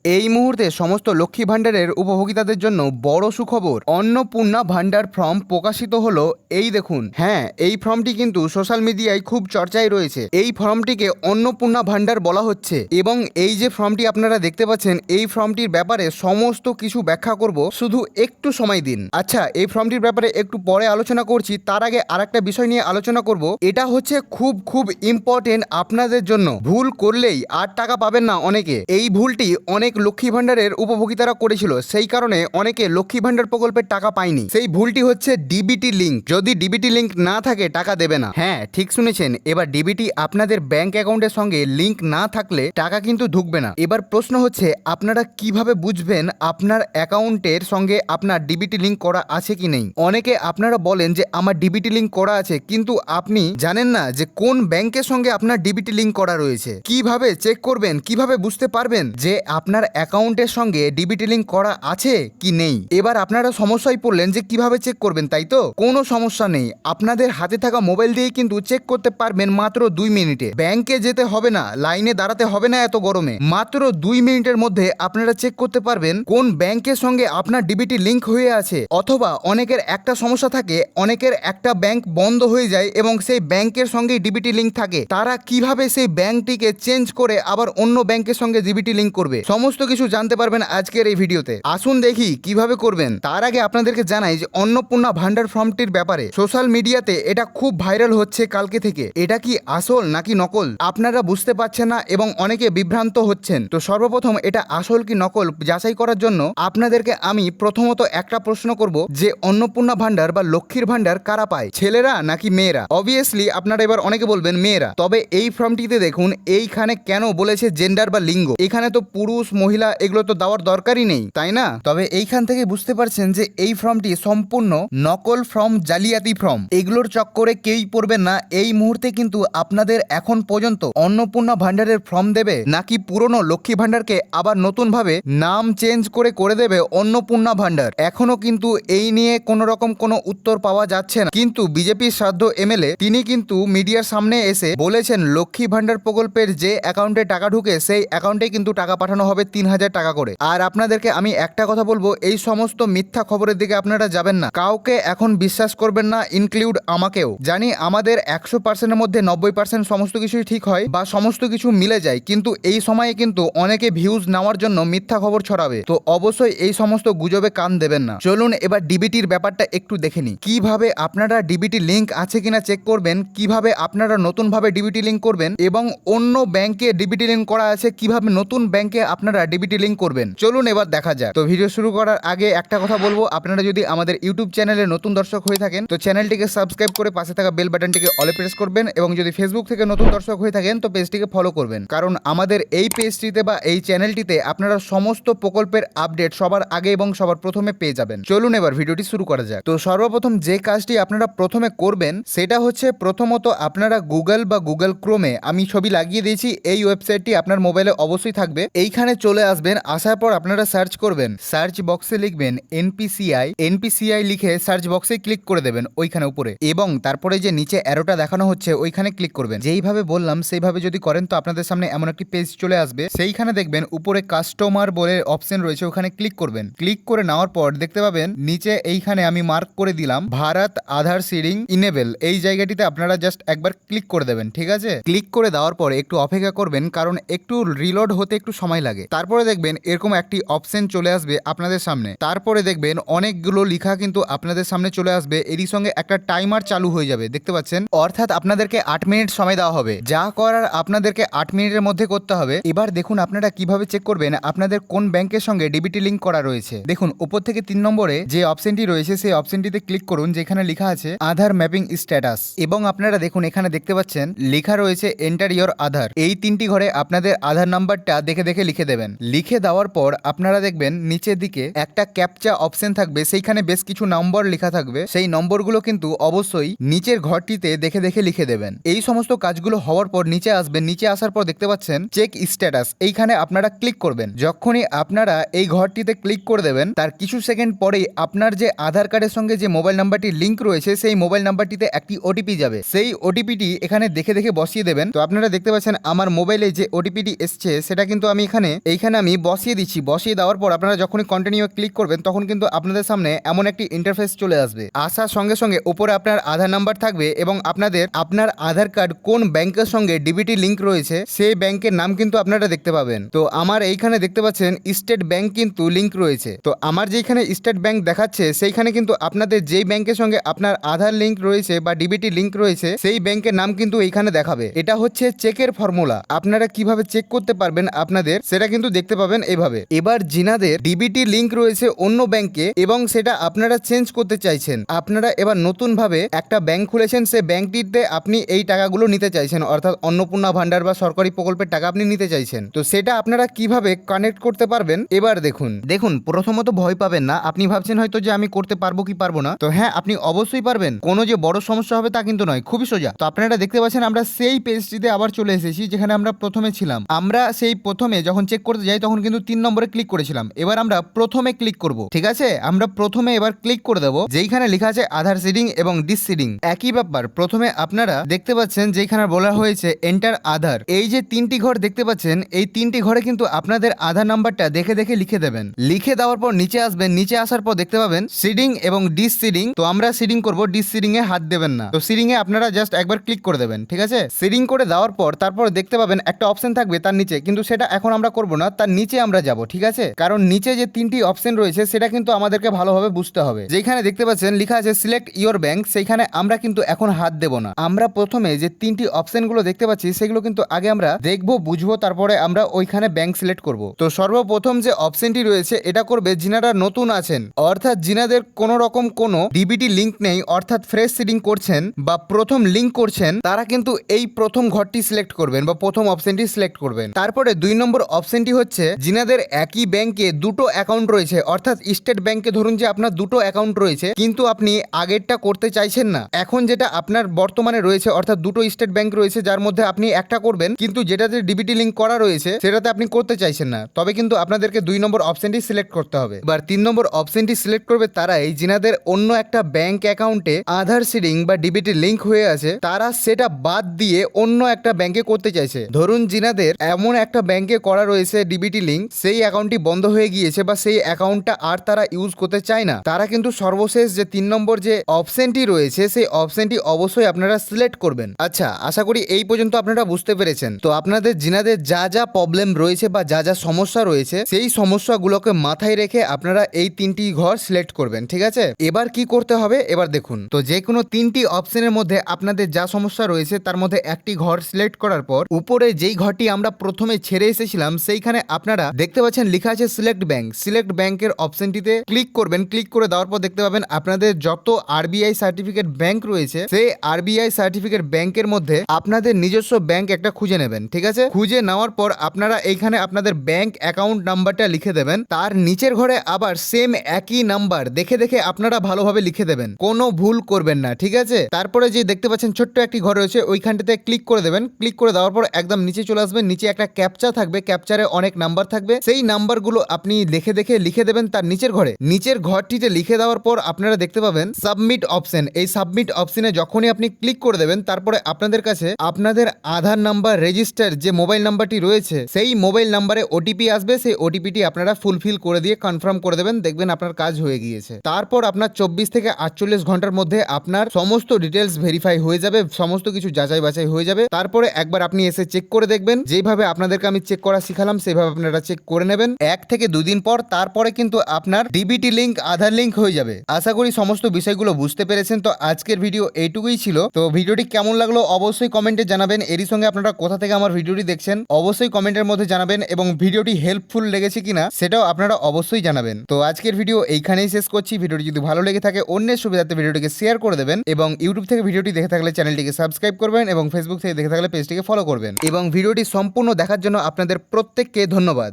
এই মুহূর্তে সমস্ত লক্ষ্মী ভাণ্ডারের উপভোক্তাদের জন্য বড় সুখবর। অন্নপূর্ণা ভাণ্ডার ফর্ম প্রকাশিত হলো। এই দেখুন, হ্যাঁ, এই ফর্মটি কিন্তু সোশ্যাল মিডিয়ায় খুব চর্চায় রয়েছে। এই ফর্মটিকে অন্নপূর্ণা ভাণ্ডার বলা হচ্ছে এবং এই যে ফর্মটি আপনারা দেখতে পাচ্ছেন, এই ফর্মটির ব্যাপারে সমস্ত কিছু ব্যাখ্যা করব, শুধু একটু সময় দিন। আচ্ছা, এই ফর্মটির ব্যাপারে একটু পরে আলোচনা করছি, তার আগে আরেকটা বিষয় নিয়ে আলোচনা করব। এটা হচ্ছে খুব খুব ইম্পর্টেন্ট আপনাদের জন্য। ভুল করলেই আর টাকা পাবেন না অনেকে। এই ভুলটি অনেক লক্ষ্মী ভাণ্ডারের উপভোক্তারা করেছিল, সেই কারণে অনেকে লক্ষ্মী ভাণ্ডার প্রকল্পের টাকা পায়নি। সেই ভুলটি হচ্ছে ডিবিটি লিঙ্ক। যদি ডিবিটি লিঙ্ক না থাকে টাকা দেবে না। হ্যাঁ, ঠিক শুনেছেন। এবার ডিবিটি আপনাদের ব্যাংক অ্যাকাউন্টের সঙ্গে লিঙ্ক না থাকলে টাকা কিন্তু ঢুকবে না। এবার প্রশ্ন হচ্ছে, আপনারা কিভাবে বুঝবেন আপনার অ্যাকাউন্টের সঙ্গে আপনার ডিবিটি লিঙ্ক করা আছে কি নেই? অনেকে আপনারা বলেন যে আমার ডিবিটি লিঙ্ক করা আছে, কিন্তু আপনি জানেন না যে কোন ব্যাংকের সঙ্গে আপনার ডিবিটি লিঙ্ক করা রয়েছে। কিভাবে চেক করবেন, কিভাবে বুঝতে পারবেন যে আপনার অ্যাকাউন্টের সঙ্গে ডিবিটি লিঙ্ক করা আছে কি নেই? এবার আপনারা সমস্যায় পড়লেন যে কিভাবে চেক করবেন, তাই তো? কোনো সমস্যা নেই, আপনাদের হাতে থাকা মোবাইল দিয়েই কিন্তু চেক করতে পারবেন মাত্র 2 মিনিটে। ব্যাংকে যেতে হবে না, লাইনে দাঁড়াতে হবে না এত গরমে। মাত্র 2 মিনিটের মধ্যে আপনারা চেক করতে পারবেন কোন ব্যাংকের সঙ্গে আপনার ডিবিটি লিঙ্ক হয়ে আছে। অথবা অনেকের একটা সমস্যা থাকে, অনেকের একটা ব্যাংক বন্ধ হয়ে যায় এবং সেই ব্যাংকের সঙ্গে ডিবিটি লিঙ্ক থাকে। তারা কিভাবে সেই ব্যাংকটিকে চেঞ্জ করে আবার অন্য ব্যাংকের সঙ্গে ডিবিটি লিঙ্ক করবে, সমস্ত কিছু জানতে পারবেন আজকের এই ভিডিওতে। আসুন দেখি কিভাবে করবেন। তার আগে আপনাদেরকে জানাই যে অন্নপূর্ণা ভাণ্ডার ফর্মটির ব্যাপারে সোশ্যাল মিডিয়াতে এটা খুব ভাইরাল হচ্ছে কালকে থেকে। এটা কি আসল নাকি নকল আপনারা বুঝতে পারছেন না এবং অনেকে বিভ্রান্ত হচ্ছেন। তো সর্বপ্রথম এটা আসল কি নকল যাচাই করার জন্য আপনাদেরকে আমি প্রথমত একটা প্রশ্ন করব যে অন্নপূর্ণা ভাণ্ডার বা লক্ষ্মীর ভাণ্ডার কারা পায়, ছেলেরা নাকি মেয়েরা? অবভিয়াসলি আপনারা এবার অনেকে বলবেন মেয়েরা। তবে এই ফর্মটিতে দেখুন এইখানে কেন বলেছে জেন্ডার বা লিঙ্গ। এখানে তো পুরুষ মহিলা এগুলো তো দেওয়ার দরকারই নেই, তাই না? তবে এইখান থেকে বুঝতে পারছেন যে এই ফর্মটি সম্পূর্ণ নকল ফর্ম, জালিয়াতি ফর্ম। এগুলোর চক্করে কেউই পড়বেন না। এই মুহূর্তে কিন্তু আপনাদের এখন পর্যন্ত অন্নপূর্ণা ভাণ্ডারের ফর্ম দেবে নাকি পুরনো লক্ষ্মী ভাণ্ডারকে আবার নতুন ভাবে নাম চেঞ্জ করে দেবে অন্নপূর্ণা ভাণ্ডার, এখনো কিন্তু এই নিয়ে কোনো রকম কোনো উত্তর পাওয়া যাচ্ছে না। কিন্তু বিজেপির শ্রাদ্ধ এমএলএ তিনি কিন্তু মিডিয়ার সামনে এসে বলেছেন লক্ষ্মী ভাণ্ডার প্রকল্পের যে অ্যাকাউন্টে টাকা ঢুকে সেই অ্যাকাউন্টে কিন্তু টাকা পাঠানো হবে 3000 টাকা করে। আর আপনাদেরকে আমি একটা কথা বলবো, এই সমস্ত মিথ্যা খবরের দিকে আপনারা যাবেন না। কাউকে এখন বিশ্বাস করবেন না, ইনক্লুড আমাকেও। জানি আমাদের 100%-এর মধ্যে 90% সমস্ত কিছুই ঠিক হয় বা সমস্ত কিছু মিলে যায়, কিন্তু এই সময়ে কিন্তু অনেকে ভিউজ নেওয়ার জন্য মিথ্যা খবর ছড়াবে। তো অবশ্যই এই সমস্ত গুজবে কান দেবেন না। চলুন এবার ডিবিটির ব্যাপারটা একটু দেখে নিই। কিভাবে আপনারা ডিবিটি লিঙ্ক আছে কিনা চেক করবেন, কিভাবে আপনারা নতুনভাবে ডিবিটি লিঙ্ক করবেন এবং অন্য ব্যাংকে ডিবিটি লিঙ্ক করা আছে কিভাবে নতুন ব্যাংকে আপনারা ডিবিটি লিঙ্ক করবেন। চলুন এবার দেখা যাক। তো ভিডিও শুরু করার আগে একটা কথা বলবো, আপনারা যদি আমাদের ইউটিউব চ্যানেলে নতুন দর্শক হয়ে থাকেন তো চ্যানেলটিকে সাবস্ক্রাইব করে পাশে থাকা বেল বাটনটিকে অলে প্রেস করবেন এবং যদি ফেসবুক থেকে নতুন দর্শক হয়ে থাকেন তো পেজটিকে ফলো করবেন, কারণ আমাদের এই পেজটিতে বা এই চ্যানেলটিতে আপনারা সমস্ত প্রকল্পের আপডেট সবার আগে এবং সবার প্রথমে পেয়ে যাবেন। চলুন এবার ভিডিওটি শুরু করা যাক। তো সর্বপ্রথম যে কাজটি আপনারা প্রথমে করবেন সেটা হচ্ছে প্রথমত আপনারা গুগল বা গুগল ক্রোমে, আমি ছবি লাগিয়ে দিয়েছি, এই ওয়েবসাইটটি আপনার মোবাইলে অবশ্যই থাকবে। এইখানে চলে আসবেন, আসার পর আপনারা সার্চ করবেন, সার্চ বক্সে লিখবেন এনপিসিআই লিখে সার্চ বক্সে ক্লিক করে দেবেন ওইখানে উপরে, এবং তারপরে যে নিচে অ্যারোটা দেখানো হচ্ছে ওইখানে ক্লিক করবেন। যেইভাবে বললাম সেইভাবে যদি করেন তো আপনাদের সামনে এমন একটি পেজ চলে আসবে। সেইখানে দেখবেন উপরে কাস্টমার বলে অপশন রয়েছে, ওখানে ক্লিক করবেন। ক্লিক করে নেওয়ার পর দেখতে পাবেন নিচে এইখানে আমি মার্ক করে দিলাম ভারত আধার সিডিং ইনেবল, এই জায়গাটিতে আপনারা জাস্ট একবার ক্লিক করে দেবেন। ঠিক আছে, ক্লিক করে দেওয়ার পর একটু অপেক্ষা করবেন, কারণ একটু রিলোড হতে একটু সময় লাগে। তারপরে দেখবেন এরকম একটি অপশন চলে আসবে আপনাদের সামনে। তারপরে দেখবেন অনেকগুলো লেখা কিন্তু আপনাদের সামনে চলে আসবে, এরই সঙ্গে একটা টাইমার চালু হয়ে যাবে, দেখতে পাচ্ছেন। অর্থাৎ আপনাদেরকে 8 মিনিট সময় দেওয়া হবে। যা করার আপনাদেরকে 8 মিনিটের মধ্যে করতে হবে। এবার দেখুন আপনারা কিভাবে চেক করবেন আপনাদের কোন ব্যাংকের সঙ্গে ডিবিটি লিঙ্ক করা রয়েছে। দেখুন উপর থেকে 3 নম্বরে যে অপশনটি রয়েছে সেই অপশনটিতে ক্লিক করুন, যেখানে লেখা আছে আধার ম্যাপিং স্ট্যাটাস, এবং আপনারা দেখুন এখানে দেখতে পাচ্ছেন লেখা রয়েছে এন্টার ইওর আধার। এই 3টি ঘরে আপনাদের আধার নাম্বারটা দেখে দেখে লিখে দেবেন। লিখে দেওয়ার পর আপনারা দেখবেন নিচের দিকে একটা ক্যাপচা অপশন থাকবে, সেইখানে বেশ কিছু নম্বর লেখা থাকবে। সেই নম্বরগুলো কিন্তু অবশ্যই নিচের ঘরটিতে দেখে দেখে লিখে দেবেন। এই সমস্ত কাজগুলো হওয়ার পর নিচে আসবেন। নিচে আসার পর দেখতে পাচ্ছেন চেক স্ট্যাটাস, এইখানে আপনারা ক্লিক করবেন। যখনই আপনারা এই ঘরটিতে ক্লিক করে দেবেন তার কিছু সেকেন্ড পরেই আপনার যে আধার কার্ডের সঙ্গে যে মোবাইল নাম্বারটি লিঙ্ক রয়েছে সেই মোবাইল নাম্বারটিতে একটি ওটিপি যাবে। সেই ওটিপিটি এখানে দেখে দেখে বসিয়ে দেবেন। তো আপনারা দেখতে পাচ্ছেন আমার মোবাইলে যে ওটিপিটি এসছে সেটা কিন্তু আমি এখানে এইখানে আমি বসিয়ে দিচ্ছি। বসিয়ে দেওয়ার পর আপনারা যখনই কন্টিনিউ ক্লিক করবেন তখন কিন্তু আপনাদের সামনে এমন একটি ইন্টারফেস চলে আসবে। আসার সঙ্গে সঙ্গে উপরে আপনার আধার নাম্বার থাকবে এবং আপনার আধার কার্ড কোন ব্যাংকের সঙ্গে ডিবিটি লিংক রয়েছে সেই ব্যাংকের নাম কিন্তু আপনারা দেখতে পাবেন। তো আমার এইখানে দেখতে পাচ্ছেন স্টেট ব্যাংক কিন্তু লিংক রয়েছে। তো আমার যেখানে স্টেট ব্যাংক দেখাচ্ছে সেইখানে কিন্তু আপনাদের যেই ব্যাংকের সঙ্গে আপনার আধার লিংক রয়েছে বা ডিবিটি লিংক রয়েছে সেই ব্যাংকের নাম কিন্তু এইখানে দেখাবে। এটা হচ্ছে চেকের ফর্মুলা। আপনারা কিভাবে চেক করতে পারবেন আপনাদের সেটা কিন্তু দেখতে পাবেন এইভাবে। এবার যিনাদের ডিবিটি লিংক রয়েছে অন্য ব্যাংকে এবং সেটা আপনারা চেঞ্জ করতে চাইছেন, আপনারা এবার নতুন ভাবে একটা ব্যাংক খুলেছেন, সেই ব্যাংকটিতে আপনি এই টাকাগুলো নিতে চাইছেন, অর্থাৎ অন্নপূর্ণা ভান্ডার বা সরকারি প্রকল্পের টাকা আপনি নিতে চাইছেন। তো সেটা আপনারা কিভাবে কানেক্ট করতে পারবেন এবার দেখুন প্রথমত ভয় পাবেন না। আপনি ভাবছেন হয়তো যে আমি করতে পারবো কি পারবো না, তো হ্যাঁ আপনি অবশ্যই পারবেন। কোনো যে বড় সমস্যা হবে তা কিন্তু নয়, খুবই সোজা। তো আপনারা দেখতে পাচ্ছেন আমরা সেই পেজটিতে আবার চলে এসেছি যেখানে আমরা প্রথমে ছিলাম। আমরা সেই প্রথমে যখন চেক করতে যাই তখন কিন্তু 3 নম্বরে ক্লিক করেছিলাম। এবার আমরা প্রথমে ক্লিক করব, ঠিক আছে? আমরা প্রথমে এবার ক্লিক করে দেবো যেইখানে লেখা আছে আধার সিডিং এবং ডিস সিডিং। একই ব্যাপার, প্রথমে আপনারা দেখতে পাচ্ছেন যেখানে বলা হয়েছে এন্টার আধার। এই যে 3টি ঘর দেখতে পাচ্ছেন, এই 3টি ঘরে কিন্তু আপনাদের আধার নাম্বারটা দেখে দেখে লিখে দেবেন। লিখে দেওয়ার পর নিচে আসবেন, নিচে আসার পর দেখতে পাবেন সিডিং এবং ডিস সিডিং। তো আমরা সিডিং করব, ডিস সিডিং এ হাত দেবেন না। তো সিডিং এ আপনারা জাস্ট একবার ক্লিক করে দেবেন, ঠিক আছে? সিডিং করে দেওয়ার পর তারপর দেখতে পাবেন একটা অপশন থাকবে তার নিচে, কিন্তু সেটা এখন আমরা করব না, তার নিচে আমরা যাব, ঠিক আছে? কারণ নিচে যে 3টি অপশন রয়েছে সেটা কিন্তু আমাদেরকে ভালোভাবে বুঝতে হবে। যেখানে দেখতে পাচ্ছেন লেখা আছে সিলেক্ট ইওর ব্যাংক, সেইখানে আমরা কিন্তু এখন হাত দেব না। আমরা প্রথমে যে 3টি অপশন গুলো দেখতে পাচ্ছি সেগুলো কিন্তু আগে আমরা দেখবো, বুঝবো, তারপরে আমরা ওইখানে ব্যাংক সিলেক্ট করব। তো সর্বপ্রথম যে অপশনটি রয়েছে এটা করবে যিনারা নতুন আছেন, অর্থাৎ যিনাদের কোনো রকম কোনো ডিবিটি লিংক নেই, অর্থাৎ ফ্রেশ সিডিং করছেন বা প্রথম লিংক করছেন, তারা কিন্তু এই প্রথম ঘরটি সিলেক্ট করবেন বা প্রথম অপশনটি সিলেক্ট করবেন। তারপরে 2 নম্বর অপশনটি হচ্ছে যিনাদের একই ব্যাংকে দুটো অ্যাকাউন্ট রয়েছে, অর্থাৎ স্টেট ব্যাংকে ধরুন যে আপনার দুটো অ্যাকাউন্ট রয়েছে কিন্তু আপনি আগেরটা করতে চাইছেন না, এখন যেটা আপনার বর্তমানে রয়েছে অর্থাৎ দুটো স্টেট ব্যাংক রয়েছে যার মধ্যে আপনি একটা করবেন, কিন্তু যেটাতে ডিবিটি লিংক করা রয়েছে সেটাতে আপনি করতে চাইছেন না, তবে কিন্তু আপনাদেরকে 2 নম্বর অপশনটি সিলেক্ট করতে হবে। এবার 3 নম্বর অপশনটি সিলেক্ট করবে তারাই যিনাদের অন্য একটা ব্যাংক অ্যাকাউন্টে আধার সিডিং বা ডিবিটি লিংক হয়ে আছে, তারা সেটা বাদ দিয়ে অন্য একটা ব্যাংকে করতে চাইছে। ধরুন যিনাদের এমন একটা ব্যাংকে করা রয়েছে ডিবিটি লিংক, সেই অ্যাকাউন্টটি বন্ধ হয়ে গিয়েছে বা সেই অ্যাকাউন্টটা আর তারা ইউজ করতে চায় না, তারা কিন্তু সর্বশেষ যে 3 নম্বর যে অপশনটি রয়েছে সেই অপশনটি অবশ্যই আপনারা সিলেক্ট করবেন। আচ্ছা, আশা করি এই পর্যন্ত আপনারা বুঝতে পেরেছেন। তো আপনাদের যিনাদের যা যা প্রবলেম রয়েছে বা যা যা সমস্যা রয়েছে সেই সমস্যাগুলোকে মাথায় রেখে আপনারা এই 3টি ঘর সিলেক্ট করবেন, ঠিক আছে? এবার কি করতে হবে এবার দেখুন। তো যে কোনো 3টি অপশনের মধ্যে আপনাদের যা সমস্যা রয়েছে তার মধ্যে একটি ঘর সিলেক্ট করার পর উপরে যেই ঘরটি আমরা প্রথমে ছেড়ে এসেছিলাম সেইখানে আপনারা দেখতে পাচ্ছেন লেখা আছে সিলেক্ট ব্যাংক। সিলেক্ট ব্যাংকের অপশনটিতে ক্লিক করবেন। ক্লিক করে দেওয়ার পর দেখতে পাবেন আপনাদের যত আরবিআই সার্টিফিকেট ব্যাংক রয়েছে সেই আরবিআই সার্টিফিকেট ব্যাংকের মধ্যে আপনাদের নিজস্ব ব্যাংক একটা খুঁজে নেবেন, ঠিক আছে? খুঁজে নেওয়ার পর আপনারা এইখানে আপনাদের ব্যাংক অ্যাকাউন্ট নাম্বারটা লিখে দেবেন। তার নিচের ঘরে আবার সেম একই নাম্বার দেখে দেখে আপনারা ভালোভাবে লিখে দেবেন, কোনো ভুল করবেন না, ঠিক আছে? তারপরে যে দেখতে পাচ্ছেন ছোট্ট একটি ঘর রয়েছে ওইখানটাতে ক্লিক করে দেবেন। ক্লিক করে দেওয়ার পর একদম নিচে চলে আসবেন। নিচে একটা ক্যাপচা থাকবে, ক্যাপচারে অনেক নাম্বার থাকবে, সেই নাম্বারগুলো আপনি দেখে দেখে লিখে দেবেন তার নিচের ঘরে। নিচের ঘরটিতে লিখে দেওয়ার পর আপনারা দেখতে পাবেন সাবমিট অপশন। এই সাবমিট অপশনে যখনই আপনি ক্লিক করে দেবেন তারপরে আপনাদের কাছে আপনাদের আধার নাম্বার রেজিস্টার যে মোবাইল নাম্বারটি রয়েছে সেই মোবাইল নাম্বারে ওটিপি আসবে। সেই ওটিপিটি আপনারা ফুলফিল করে দিয়ে কনফার্ম করে দেবেন, দেখবেন আপনার কাজ হয়ে গিয়েছে। তারপর আপনার 24 থেকে 48 ঘন্টার মধ্যে আপনার সমস্ত ডিটেলস ভেরিফাই হয়ে যাবে, সমস্ত কিছু যাচাই বাছাই হয়ে যাবে। তারপরে একবার আপনি এসে চেক করে দেখবেন, যেইভাবে আপনাদেরকে আমি চেক করা শিখালাম সেইভাবে আপনারা চেক করে নেবেন 1 থেকে 2 দিন পর। তারপরে কিন্তু আপনার ডিবিটি লিংক আধার লিংক হয়ে যাবে। আশা করি সমস্ত বিষয়গুলো বুঝতে পেরেছেন। তো আজকের ভিডিও এইটুকুই ছিল। তো ভিডিওটি কেমন লাগলো অবশ্যই কমেন্টে জানাবেন। এরই সঙ্গে আপনারা কোথা থেকে আমার ভিডিওটি দেখছেন অবশ্যই কমেন্টের মধ্যে জানাবেন, এবং ভিডিওটি হেল্পফুল লেগেছে কিনা সেটাও আপনারা অবশ্যই জানাবেন। তো আজকের ভিডিও এইখানেই শেষ করছি। ভিডিওটি যদি ভালো লেগে থাকে অন্যের সুবিধার্থে ভিডিওটিকে শেয়ার করে দেবেন, এবং ইউটিউব থেকে ভিডিওটি দেখে থাকলে চ্যানেলটিকে সাবস্ক্রাইব করবেন, এবং ফেসবুক থেকে দেখে থাকলে পেজটিকে ফলো করবেন। এবং ভিডিওটি সম্পূর্ণ দেখার জন্য আপনাদের প্রত্যেককে ধন্যবাদ।